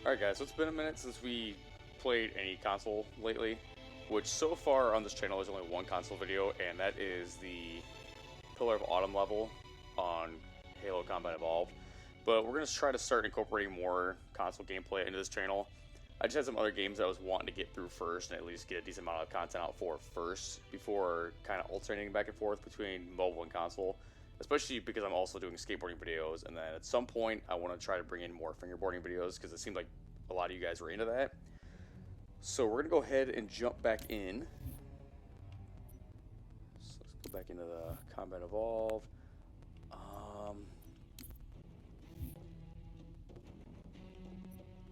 Alright guys, so it's been a minute since we played any console lately, which so far on this channel is only one console video, and that is the Pillar of Autumn level on Halo Combat Evolved. But we're going to try to start incorporating more console gameplay into this channel. I just had some other games that I was wanting to get through first and at least get a decent amount of content out for first before kind of alternating back and forth between mobile and console. Especially because I'm also doing skateboarding videos, and then at some point I want to try to bring in more fingerboarding videos because it seemed like a lot of you guys were into that. So we're going to go ahead and jump back in. So let's go back into the Combat Evolve.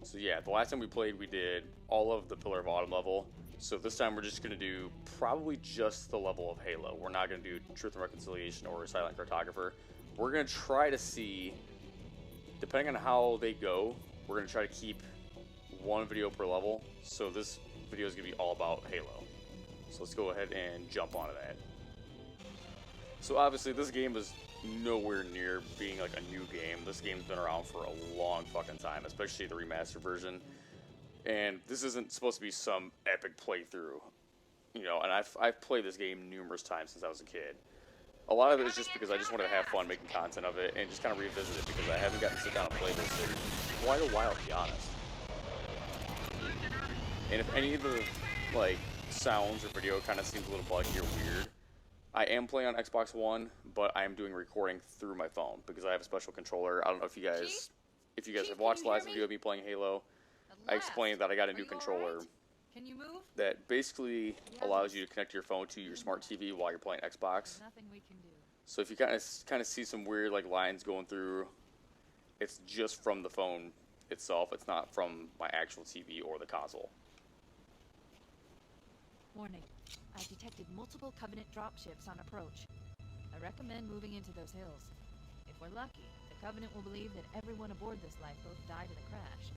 So yeah, the last time we played we did all of the Pillar of Autumn level. So this time we're just going to do probably just the level of Halo. We're not going to do Truth and Reconciliation or Silent Cartographer. We're going to try to see, depending on how they go, we're going to try to keep one video per level. So this video is going to be all about Halo. So let's go ahead and jump onto that. So obviously this game is nowhere near being like a new game. This game's been around for a long fucking time, especially the remastered version. And this isn't supposed to be some epic playthrough, you know, and I've played this game numerous times since I was a kid. A lot of it is just because I just wanted to have fun making content of it and just kind of revisit it because I haven't gotten to sit down and play this in quite a while, to be honest. And if any of the, like, sounds or video kind of seems a little buggy or weird, I am playing on Xbox One, but I am doing recording through my phone because I have a special controller. I don't know if you guys have watched the last video of me playing Halo. I explained that I got a new controller Can you move? that basically allows you to connect your phone to your smart TV while you're playing Xbox. Nothing we can do. So if you kind of see some weird like lines going through, it's just from the phone itself. It's not from my actual TV or the console. Warning. I've detected multiple Covenant dropships on approach. I recommend moving into those hills. If we're lucky, the Covenant will believe that everyone aboard this lifeboat died in the crash.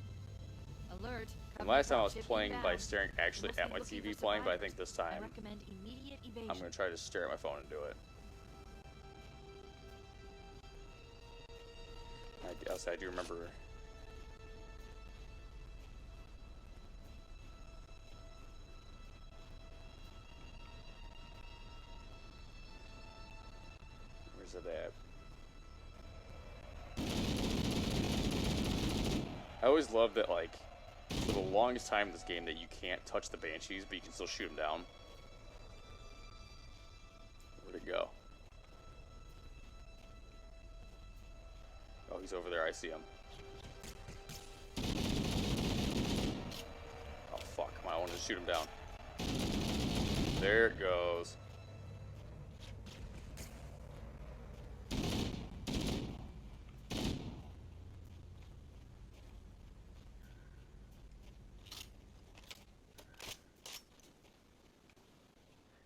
Alert. And last time I was playing by staring actually at my TV playing, but I think this time I recommend immediate evasion. I'm going to try to stare at my phone and do it. I do remember. Where's it at? I always loved that, like, for the longest time in this game that you can't touch the Banshees, but you can still shoot them down. Where'd it go? Oh, he's over there. I see him. Oh, fuck. Come on, I wanted to shoot him down. There it goes.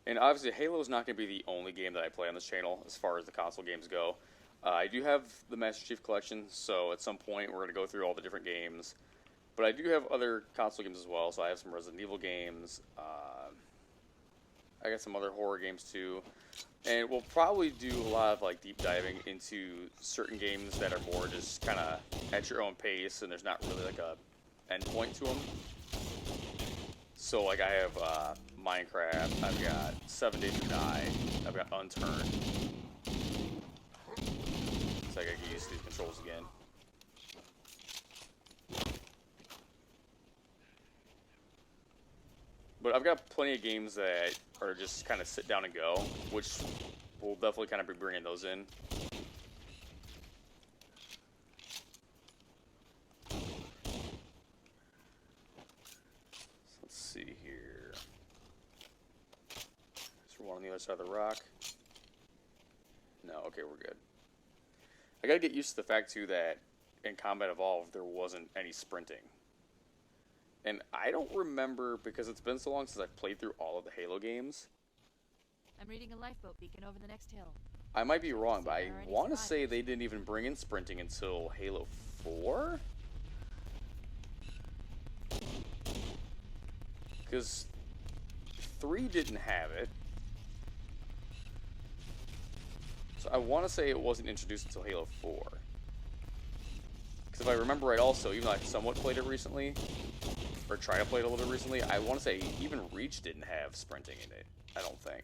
And obviously, Halo is not going to be the only game that I play on this channel as far as the console games go. I do have the Master Chief Collection, so at some point we're going to go through all the different games. But I do have other console games as well, so I have some Resident Evil games. I got some other horror games too. And we'll probably do a lot of like deep diving into certain games that are more just kind of at your own pace, and there's not really like a end point to them. So like I have Minecraft, I've got 7 Days to Die, I've got Unturned. So I gotta get used to these controls again. But I've got plenty of games that are just kind of sit down and go, which we'll definitely kind of be bringing those in. So let's see here. So we're on the other side of the rock. No, okay, we're good. I gotta get used to the fact too that in Combat Evolved there wasn't any sprinting. And I don't remember, because it's been so long since I've played through all of the Halo games. I'm reading a lifeboat beacon over the next hill. I might be wrong, but I want to say they didn't even bring in sprinting until Halo 4? Because 3 didn't have it. So I want to say it wasn't introduced until Halo 4. Because if I remember right also, even though I somewhat played it recently, or tried to play it a little bit recently, I want to say even Reach didn't have sprinting in it, I don't think.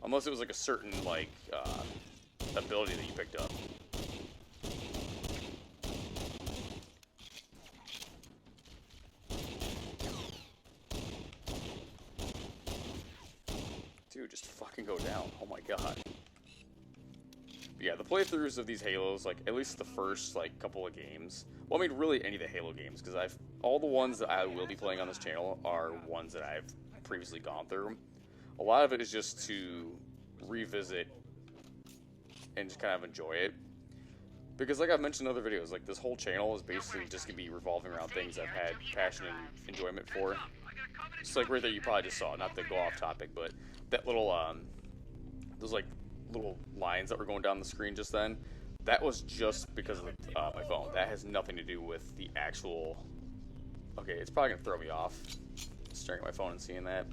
Unless it was like a certain, like, ability that you picked up. Dude, just fucking go down. Oh my god. But yeah, the playthroughs of these Halos, like, at least the first, like, couple of games. Well, I mean, really any of the Halo games, because all the ones that I will be playing on this channel are ones that I've previously gone through. A lot of it is just to revisit and just kind of enjoy it. Because like I've mentioned in other videos, like, this whole channel is basically just going to be revolving around things I've had passion and enjoyment for. It's like right there you probably just saw, not to go off topic, but that little, those like little lines that were going down the screen just then, that was just because of my phone. That has nothing to do with the actual... Okay, it's probably going to throw me off, staring at my phone and seeing that.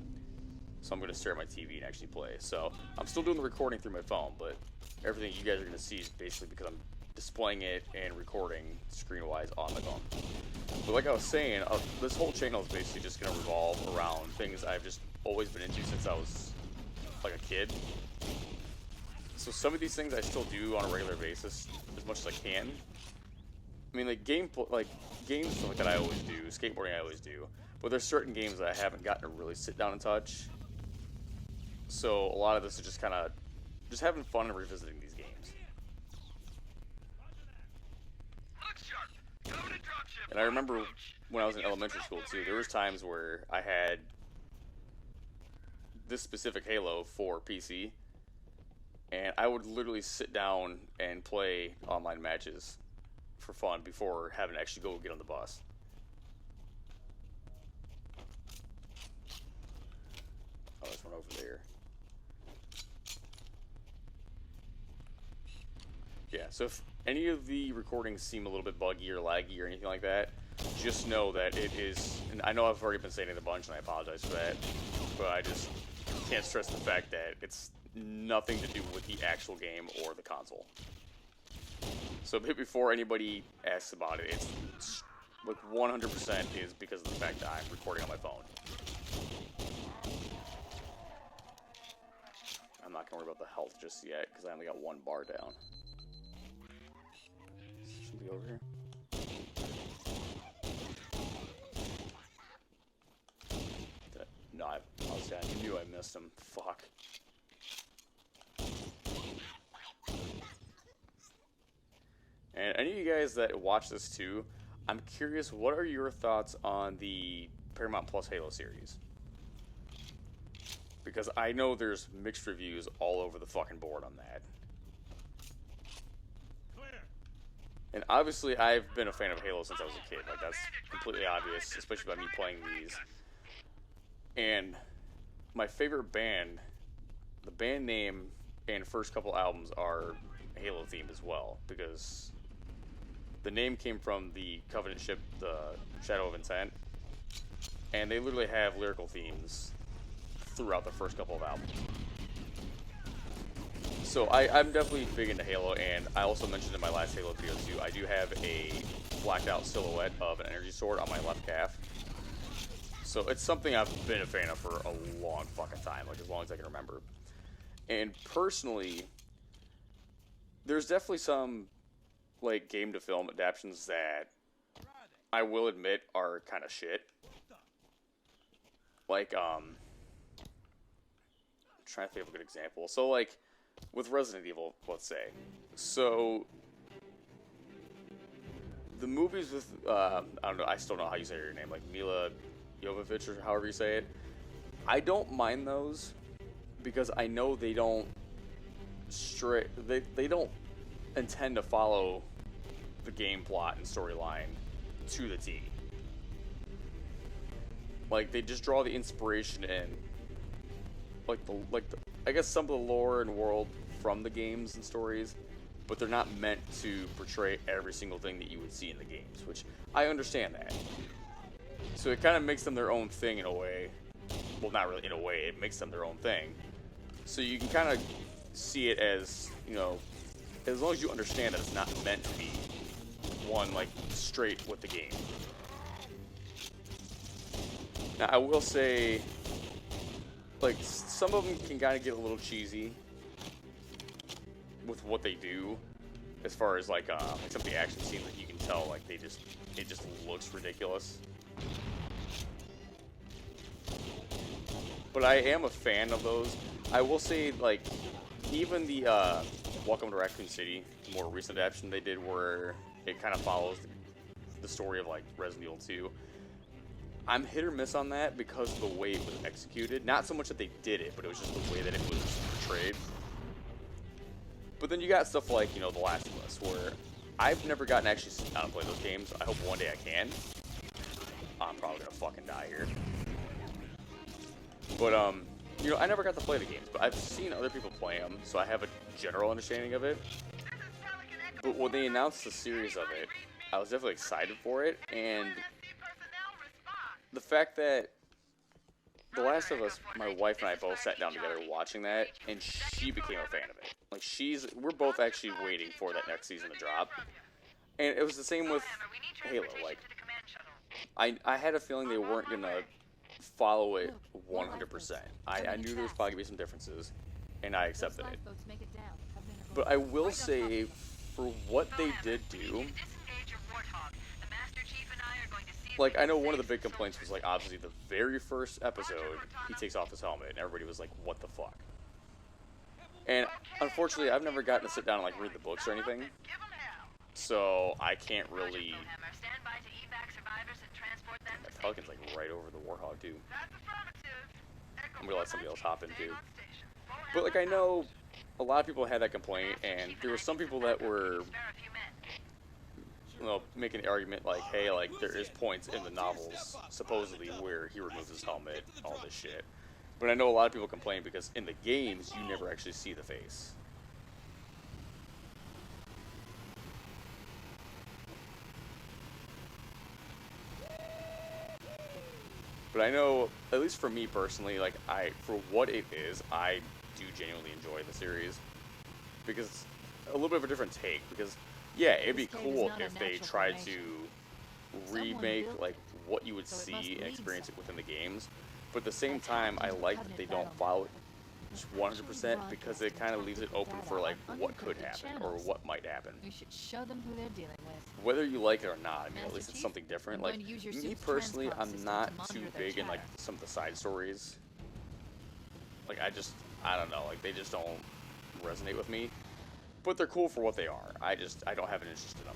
So I'm going to stare at my TV and actually play. So I'm still doing the recording through my phone, but everything you guys are going to see is basically because I'm displaying it and recording screen-wise on my phone. But like I was saying, this whole channel is basically just going to revolve around things I've just always been into since I was like a kid. So some of these things I still do on a regular basis as much as I can. I mean, like games like that I always do, skateboarding I always do. But there's certain games that I haven't gotten to really sit down and touch. So a lot of this is just kind of just having fun and revisiting these games. And I remember when I was in elementary school too, there was times where I had this specific Halo for PC, and I would literally sit down and play online matches for fun before having to actually go get on the bus. Oh, there's one over there. Yeah, so if any of the recordings seem a little bit buggy or laggy or anything like that, just know that it is, and I know I've already been saying it a bunch and I apologize for that, but I just can't stress the fact that it's nothing to do with the actual game or the console. So before anybody asks about it, it's like 100% is because of the fact that I'm recording on my phone. I'm not going to worry about the health just yet because I only got one bar down. Somebody over here? No, I knew I missed him. Fuck. And any of you guys that watch this too, I'm curious, what are your thoughts on the Paramount Plus Halo series? Because I know there's mixed reviews all over the fucking board on that. And obviously, I've been a fan of Halo since I was a kid. Like, that's completely obvious, especially by me playing these. And my favorite band, the band name and first couple albums are Halo themed as well, because the name came from the Covenant ship, the Shadow of Intent, and they literally have lyrical themes throughout the first couple of albums. So I'm definitely big into Halo, and I also mentioned in my last Halo video too, I do have a blacked out silhouette of an energy sword on my left calf. So it's something I've been a fan of for a long fucking time, like as long as I can remember. And personally, there's definitely some like game to film adaptations that I will admit are kind of shit. Like I'm trying to think of a good example. So like with Resident Evil, let's say. So the movies with I don't know, I still don't know how you say your name, like Mila Jovovich or however you say it. I don't mind those because I know they don't they don't intend to follow the game plot and storyline to the T. Like they just draw the inspiration and like the I guess some of the lore and world from the games and stories, but they're not meant to portray every single thing that you would see in the games, which I understand that. So it kind of makes them their own thing in a way. Well, not really in a way, it makes them their own thing. So you can kind of see it as, you know, as long as you understand that it's not meant to be one like straight with the game. Now I will say, like, some of them can kind of get a little cheesy with what they do, as far as like some of the action scenes that you can tell like it just looks ridiculous. But I am a fan of those. I will say, like, even the Welcome to Raccoon City, the more recent adaptation they did, where it kind of follows the story of like Resident Evil 2. I'm hit or miss on that because of the way it was executed. Not so much that they did it, but it was just the way that it was portrayed. But then you got stuff like, you know, The Last of Us, where I've never gotten to actually sit down and play those games. I hope one day I can. I'm probably gonna fucking die here. But, you know, I never got to play the games, but I've seen other people play them, so I have a general understanding of it. But when they announced the series of it, I was definitely excited for it, and the fact that The Last of Us, my wife and I both sat down together watching that, and she became a fan of it. Like, we're both actually waiting for that next season to drop. And it was the same with Halo. Like, I had a feeling they weren't gonna follow it 100%. I knew there was probably gonna be some differences, and I accepted it. But I will say, for what they did do, like, I know one of the big complaints was, like, obviously the very first episode, he takes off his helmet, and everybody was like, what the fuck? And unfortunately, I've never gotten to sit down and, like, read the books or anything, so I can't really... That Pelican's, like, right over the Warthog, too. I'm gonna let somebody else hop in, too. But, like, I know a lot of people had that complaint, and there were some people that were... you know, making the argument like, hey, like, there is points in the novels, supposedly, where he removes his helmet, all this shit. But I know a lot of people complain because in the games, you never actually see the face. But I know, at least for me personally, like, for what it is, I do genuinely enjoy the series. Because it's a little bit of a different take, because... yeah, it'd be cool if they tried to remake like what you would see and experience it within the games. But at the same time, I like that they don't follow it just 100% because it kind of leaves it open for like what could happen or what might happen. We should show them who they're dealing with. Whether you like it or not, I mean, at least it's something different. Like, me personally, I'm not too big in like some of the side stories. Like, I don't know, like, they just don't resonate with me. But they're cool for what they are. I don't have an interest in them.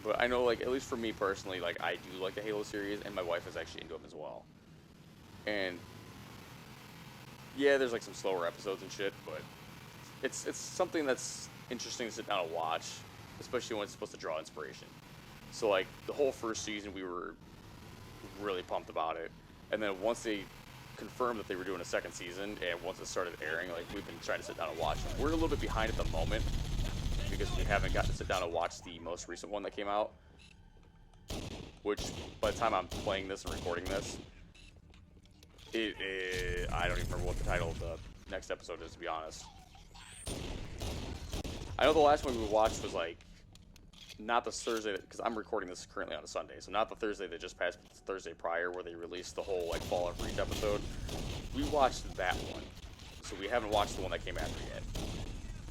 But I know, like, at least for me personally, like, I do like the Halo series, and my wife is actually into them as well. And yeah, there's like some slower episodes and shit, but it's something that's interesting to sit down and watch, especially when it's supposed to draw inspiration. So like the whole first season, we were really pumped about it, and then once they confirmed that they were doing a second season, and once it started airing, like, we've been trying to sit down and watch it. We're a little bit behind at the moment because we haven't gotten to sit down and watch the most recent one that came out, which by the time I'm playing this and recording this, I don't even remember what the title of the next episode is, to be honest. I know the last one we watched was like not the Thursday, because I'm recording this currently on a Sunday, so not the Thursday that just passed, but the Thursday prior where they released the whole like Fallout Reach episode. We watched that one, so we haven't watched the one that came after yet.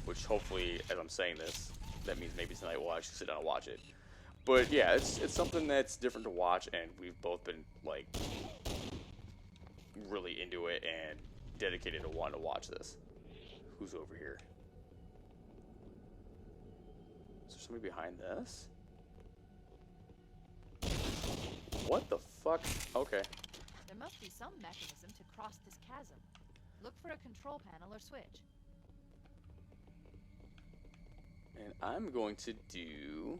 Which hopefully, as I'm saying this, that means maybe tonight we'll actually sit down and watch it. But yeah, it's something that's different to watch, and we've both been like really into it and dedicated to wanting to watch this. Who's over here? Is there somebody behind this? What the fuck? Okay. There must be some mechanism to cross this chasm. Look for a control panel or switch. And I'm going to do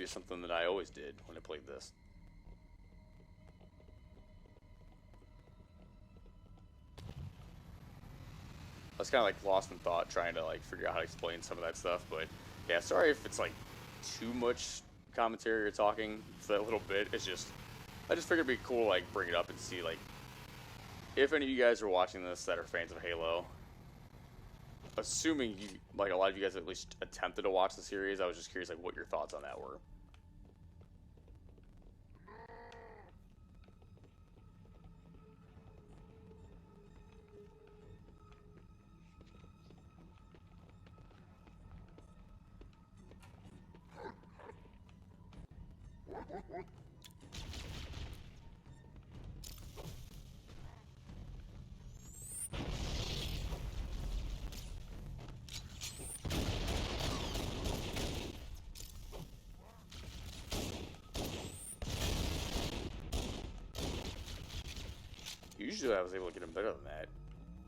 something that I always did when I played this. I was kind of like lost in thought trying to like figure out how to explain some of that stuff, but yeah, sorry if it's like too much commentary or talking for that little bit. It's just, I just figured it'd be cool like bring it up and see like if any of you guys are watching this that are fans of Halo, assuming you, like, a lot of you guys at least attempted to watch the series, I was just curious, like, what your thoughts on that were. Usually I was able to get him better than that,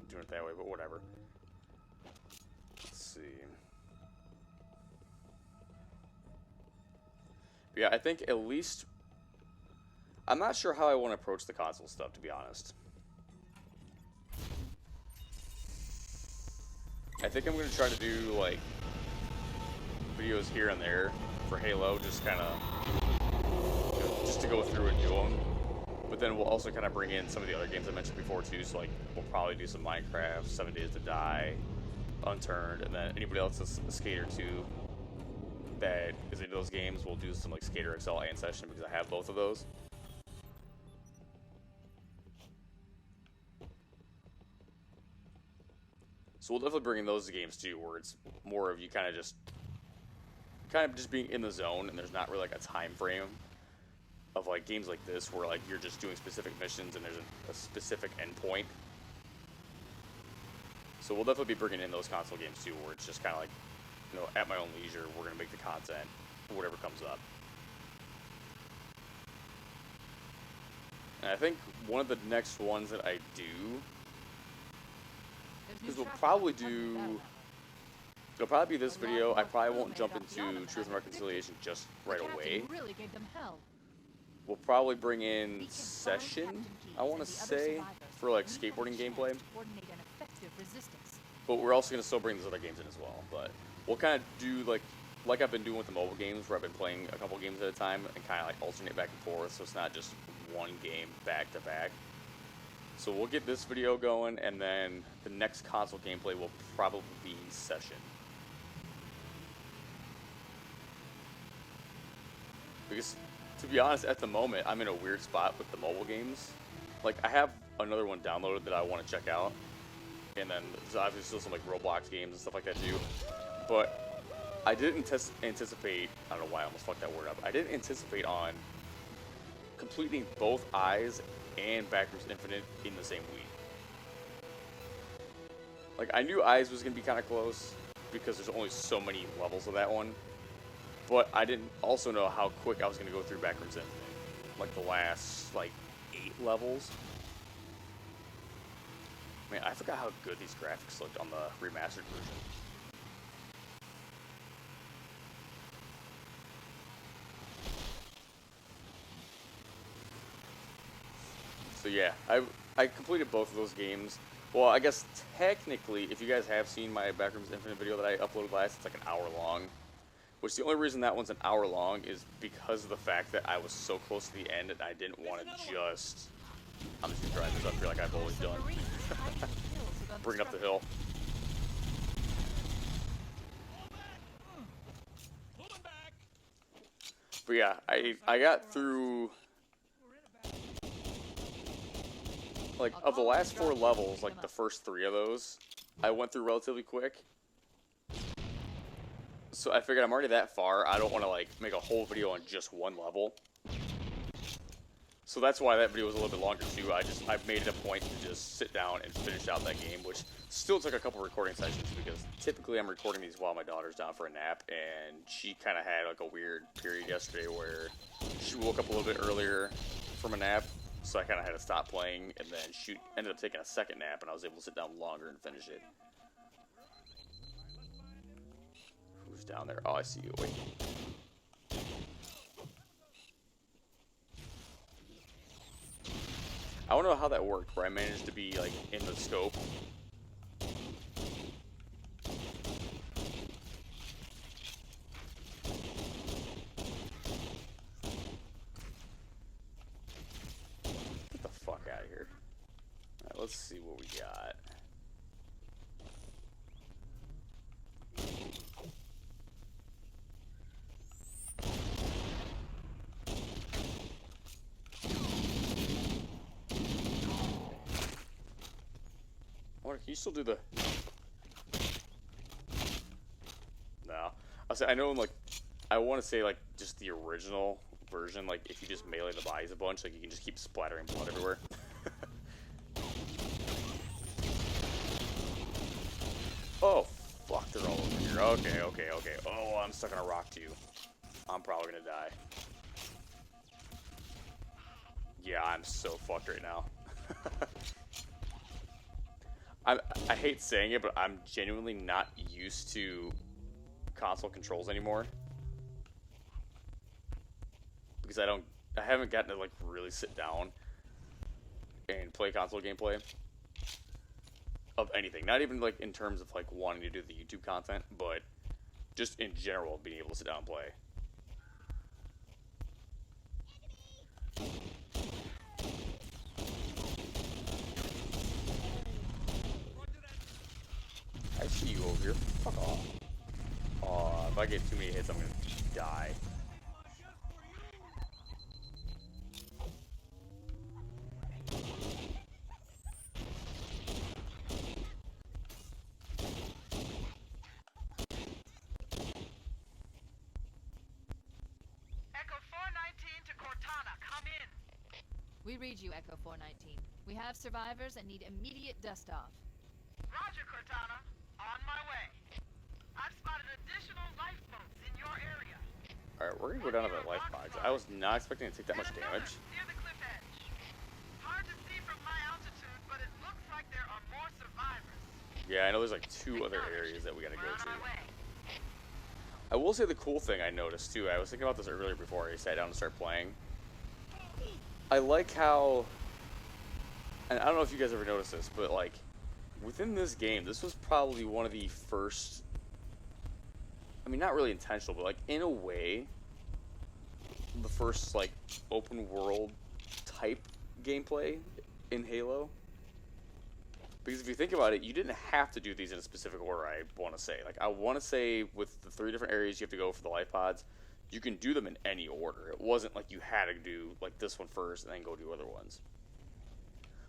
doing it that way, but whatever. Let's see. But yeah, I think at least... I'm not sure how I want to approach the console stuff, to be honest. I think I'm going to try to do, like, videos here and there for Halo, just kind of, you know, just to go through and do them. But then we'll also kind of bring in some of the other games I mentioned before too. So like we'll probably do some Minecraft, 7 Days to Die, Unturned, and then anybody else that's a Skater 2 that is into those games, we'll do some like Skater XL and Session because I have both of those. So we'll definitely bring in those games too, where it's more of you kind of just being in the zone, and there's not really like a time frame of like games like this where like you're just doing specific missions and there's a specific endpoint. So we'll definitely be bringing in those console games too, where it's just kind of like, you know, at my own leisure, we're gonna make the content, whatever comes up. And I think one of the next ones that I do, because we'll probably do, it'll probably be this video. I probably won't jump into Truth and Reconciliation just right away. We'll probably bring in Session, I want to say, for like skateboarding gameplay. But we're also going to still bring these other games in as well. But we'll kind of do like I've been doing with the mobile games, where I've been playing a couple games at a time and kind of like alternate back and forth, so it's not just one game back to back. So we'll get this video going, and then the next console gameplay will probably be Session. Because, to be honest, at the moment, I'm in a weird spot with the mobile games. Like, I have another one downloaded that I want to check out. And then there's obviously still some, like, Roblox games and stuff like that, too. But I didn't anticipate... I don't know why I almost fucked that word up. I didn't anticipate on completing both Eyes and Backrooms Infinite in the same week. Like, I knew Eyes was going to be kind of close, because there's only so many levels of that one. But I didn't also know how quick I was going to go through Backrooms Infinite. Like, the last, like, 8 levels. Man, I forgot how good these graphics looked on the remastered version. So yeah, I completed both of those games. Well, I guess technically, if you guys have seen my Backrooms Infinite video that I uploaded last, it's like an hour long. Which the only reason that one's an hour long is because of the fact that I was so close to the end and I didn't want to just... I'm just going to drive this up here like I've always done. Bring it up the hill. But yeah, I got through... Like, of the last 4 levels, like the first 3 of those, I went through relatively quick. So I figured I'm already that far, I don't want to like make a whole video on just one level. So that's why that video was a little bit longer too. I made it a point to just sit down and finish out that game, which still took a couple recording sessions, because typically I'm recording these while my daughter's down for a nap, and she kind of had like a weird period yesterday where she woke up a little bit earlier from a nap, so I kind of had to stop playing, and then she ended up taking a second nap, and I was able to sit down longer and finish it. Who's down there? Oh, I see you. Wait. I don't know how that worked, where I managed to be, like, in the scope. Get the fuck out of here. Alright, let's see what we got. Can you still do the... No. I know, like, I want to say, like, just the original version, like, if you just melee the bodies a bunch, like, you can just keep splattering blood everywhere. Oh, fuck, they're all over here. Okay, okay, okay. Oh, I'm stuck on a rock, too. I'm probably gonna die. Yeah, I'm so fucked right now. I hate saying it, but I'm genuinely not used to console controls anymore. Because I haven't gotten to, like, really sit down and play console gameplay of anything. Not even, like, in terms of, like, wanting to do the YouTube content, but just in general, being able to sit down and play. I see you over here. Fuck off. Aw, if I get too many hits, I'm gonna die. Echo 419 to Cortana, come in. We read you, Echo 419. We have survivors and need immediate dust-off. Roger, Cortana. On my way. I've spotted additional lifeboats in your area. Alright, we're gonna go down to that life box. I was not expecting to take that much damage. Near the cliff edge. Hard to see from my altitude, but it looks like there are more survivors. Yeah, I know there's like 2 other areas that we gotta go to. I will say the cool thing I noticed too, I was thinking about this earlier before I sat down to start playing. I like how, and I don't know if you guys ever noticed this, but like, within this game, this was probably one of the first, I mean, not really intentional, but like, in a way, the first, like, open world type gameplay in Halo. Because if you think about it, you didn't have to do these in a specific order, I want to say. Like, I want to say with the 3 different areas you have to go for the life pods, you can do them in any order. It wasn't like you had to do, like, this one first and then go do other ones.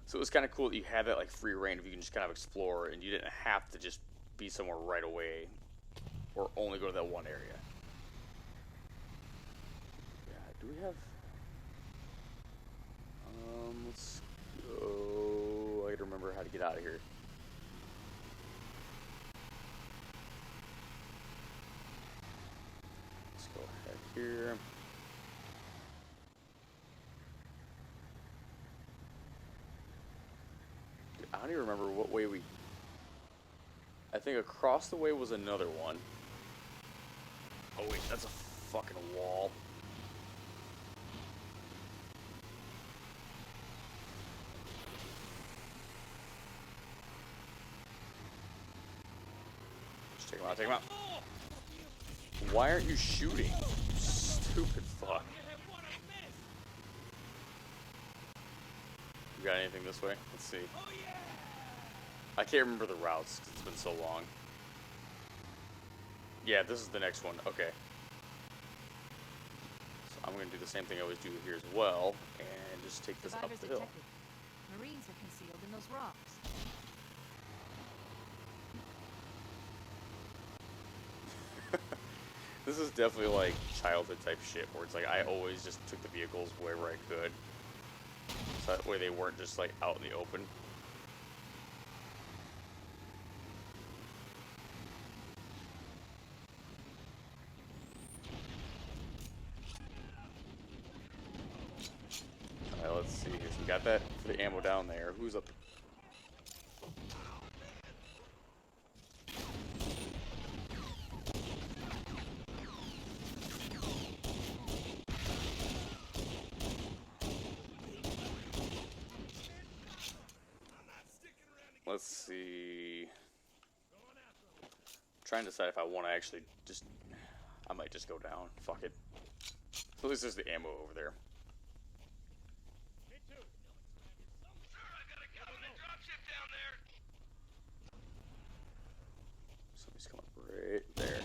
So it was kind of cool that you had that, like, free reign if you can just kind of explore, and you didn't have to just be somewhere right away or only go to that one area. Yeah, do we have... let's go... I gotta remember how to get out of here. Let's go ahead here. Dude, I don't even remember what way we... I think across the way was another one. Oh wait, that's a fucking wall. Just take him out, take him out. Why aren't you shooting? Stupid fuck. You got anything this way? Let's see. I can't remember the routes because it's been so long. Yeah, this is the next one. Okay. So I'm going to do the same thing I always do here as well, and just take this up Survivors the hill. detected. Marines are concealed in those rocks. This is definitely like childhood type shit, where it's like I always just took the vehicles wherever I could, so that way they weren't just like out in the open. Alright, let's see here. So we got that for the ammo down there. Who's up? Let's see. I'm trying to decide if I want to actually just... I might just go down. Fuck it. So at least there's the ammo over there. Me too. Sir, I got a government dropship down there. Somebody's coming up right there.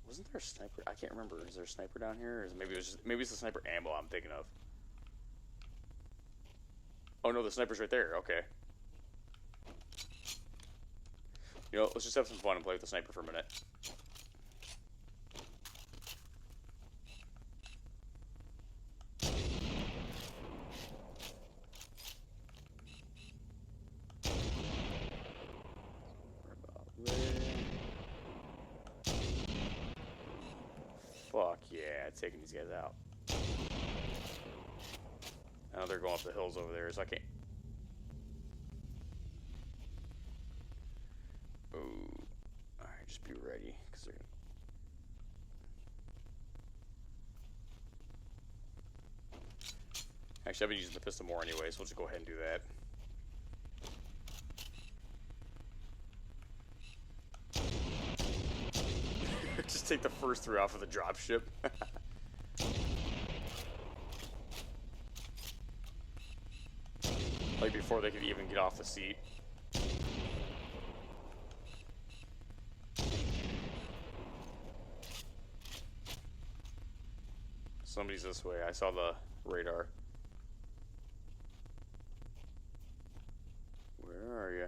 Wasn't there a sniper? I can't remember. Is there a sniper down here? Or is maybe maybe it's the sniper ammo I'm thinking of. Oh no, the sniper's right there. Okay. You know, let's just have some fun and play with the sniper for a minute. Fuck yeah, taking these guys out. Now they're going up the hills over there, so I can't. Ooh. Alright, just be ready, because they're gonna. Actually, I've been using the pistol more anyway, so we'll just go ahead and do that. Just take the first three off of the dropship. Like before they could even get off the seat. Somebody's this way. I saw the radar. Where are you?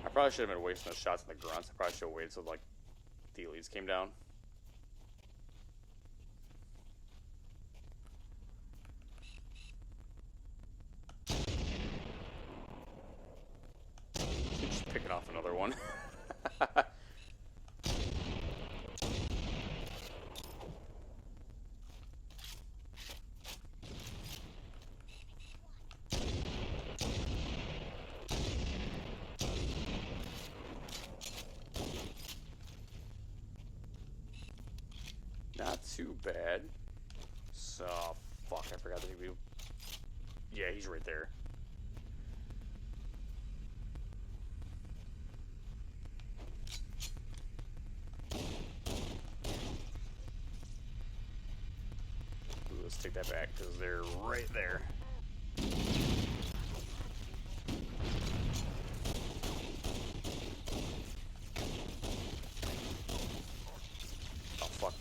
I probably should have been wasting those shots on the grunts. I probably should have waited till like the elites came down. Just picking off another one. Not too bad. So, fuck, I forgot that he'd be... Yeah, he's right there. Ooh, let's take that back, because they're right there. Oh, fuck.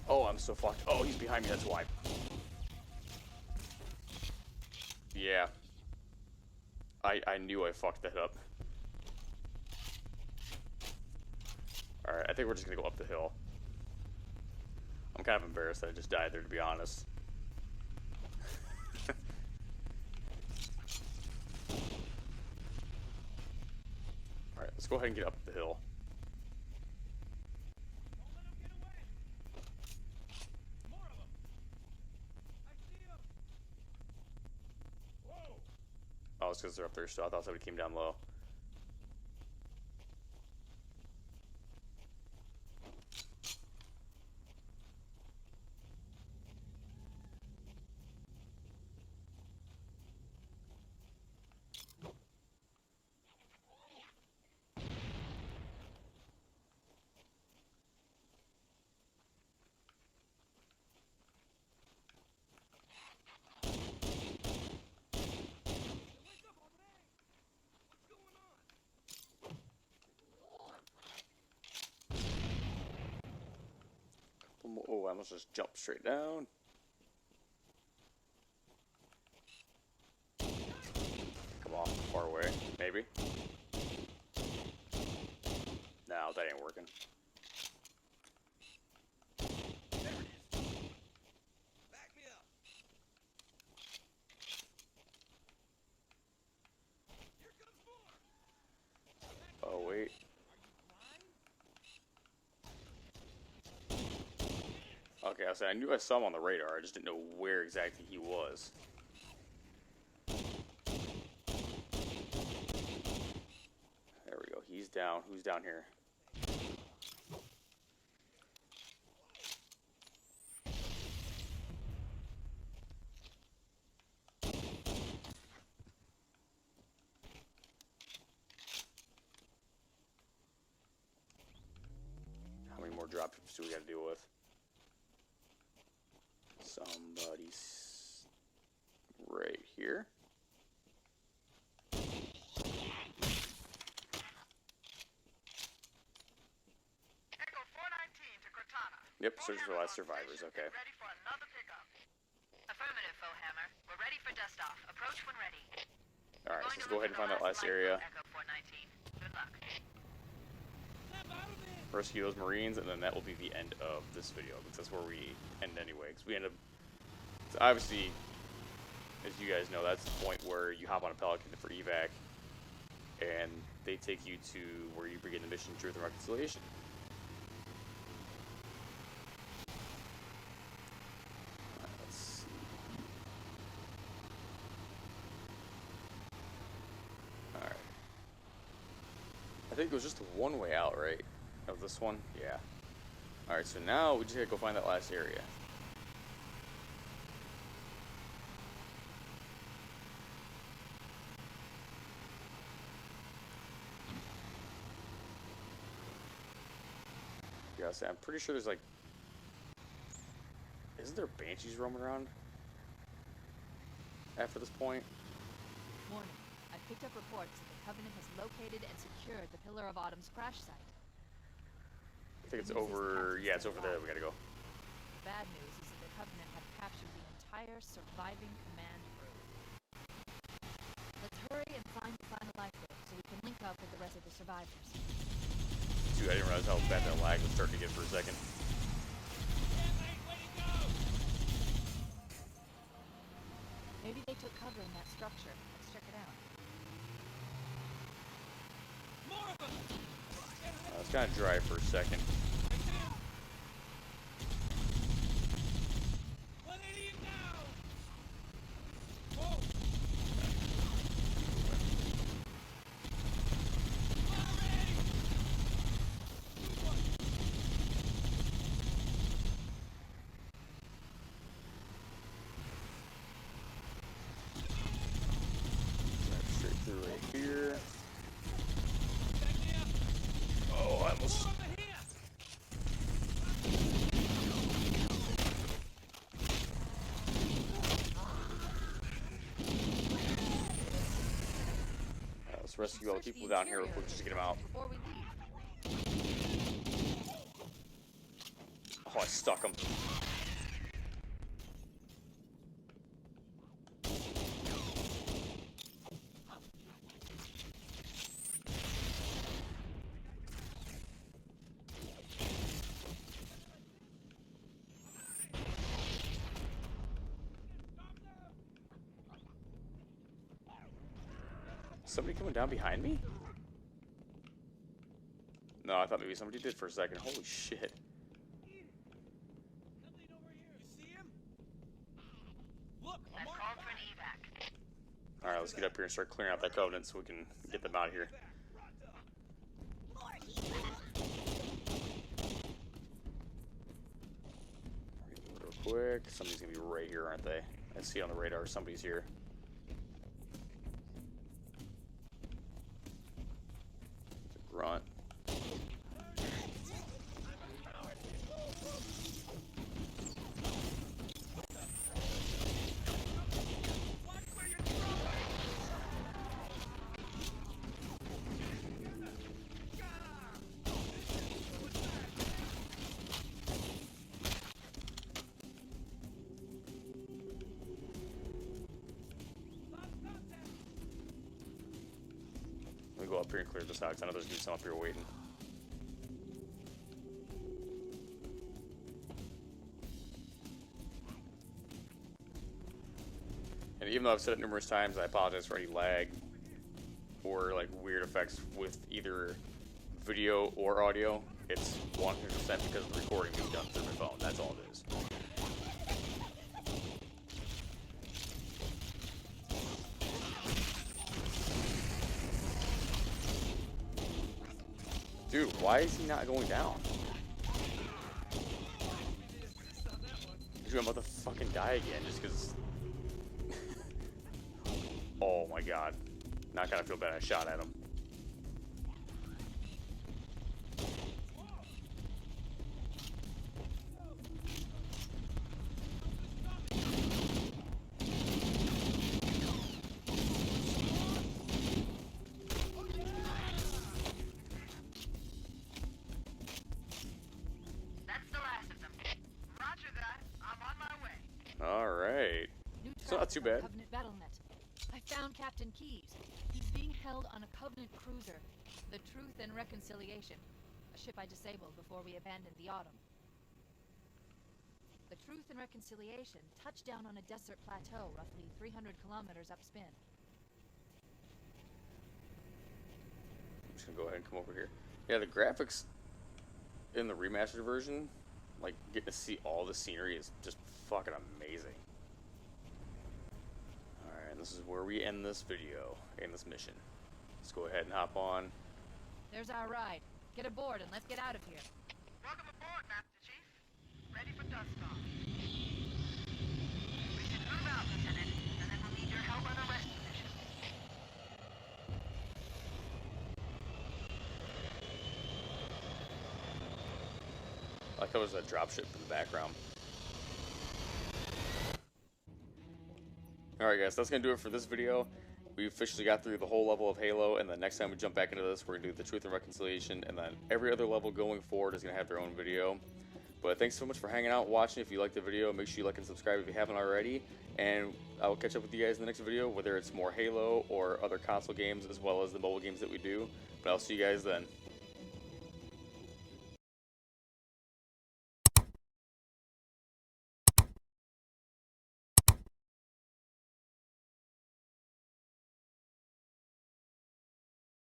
Oh, I'm so fucked. Oh, he's behind me, that's why. Yeah. I knew I fucked that up. Alright, I think we're just gonna go up the hill. I'm kind of embarrassed that I just died there, to be honest. Alright, let's go ahead and get up the hill. Oh, it's because they're up there still. I thought somebody came down low. Oh, I almost just jumped straight down. Come on, far away, maybe. No, that ain't working. There it is. Back me up. Here comes more. Oh, wait. Okay, I knew I saw him on the radar. I just didn't know where exactly he was. There we go. He's down. Who's down here? dropships do we gotta deal with? Somebody's right here. Echo 419 to Cortana. Yep, search for the last survivors. Okay. Ready for another pickup. Affirmative, Foehammer. We're ready for dust-off. Approach when ready. All right, so let's go ahead and find that last area. Echo 419. Good luck. Rescue those Marines, and then that will be the end of this video, because that's where we end anyway. Because we end up, so obviously, as you guys know, that's the point where you hop on a Pelican for evac, and they take you to where you begin the mission, Truth and Reconciliation. Alright, let's see. Alright. I think it was just one way out, right? Of this one? Yeah. Alright, so now we just gotta go find that last area. Yeah, so I'm pretty sure there's like... Isn't there banshees roaming around? After this point? Warning. I've picked up reports that the Covenant has located and secured the Pillar of Autumn's crash site. I think it's over... Yeah, it's over there. We gotta go. The bad news is that the Covenant have captured the entire surviving command crew. Let's hurry and find the final lifeboat so we can link up with the rest of the survivors. Dude, I didn't realize how bad that lag was starting to get for a second. Maybe they took cover in that structure. Let's check it out. It's kind of dry for a second. Straight through right here. Oh, I almost... Let's rescue all the people down here real quick just to get them out. Before we leave. Oh, I stuck them. Somebody coming down behind me? No, I thought maybe somebody did for a second. Holy shit. I've called for an evac. Alright, let's get up here and start clearing out that Covenant so we can get them out of here. Real quick. Somebody's gonna be right here, aren't they? I see on the radar somebody's here. It's a grunt. Let me go up here and clear this out, because I know there's gonna be some up here waiting. And even though I've said it numerous times, I apologize for any lag or like weird effects with either video or audio. It's 100% because of the recording being done through my phone. That's all it is. Dude, why is he not going down? Dude, I'm about to fucking die again just because... Oh my god. Not gonna feel bad I shot at him. Not too bad. Covenant Battlenet. I found Captain Keyes. He's being held on a Covenant cruiser, the Truth and Reconciliation, a ship I disabled before we abandoned the Autumn. The Truth and Reconciliation touched down on a desert plateau roughly 300 kilometers upspin. I'm just gonna go ahead and come over here. Yeah, the graphics in the remastered version, like getting to see all the scenery is just fucking amazing. Alright, this is where we end this video and this mission. Let's go ahead and hop on. There's our ride. Get aboard and let's get out of here. Welcome aboard, Master Chief. Ready for dust off. We should move out, Lieutenant, and then we'll need your help on a rescue mission. I like how there's a dropship in the background. Alright guys, that's going to do it for this video. We officially got through the whole level of Halo, and the next time we jump back into this, we're going to do the Truth and Reconciliation, and then every other level going forward is going to have their own video. But thanks so much for hanging out, watching. If you liked the video, make sure you like and subscribe if you haven't already, and I will catch up with you guys in the next video, whether it's more Halo or other console games, as well as the mobile games that we do. But I'll see you guys then.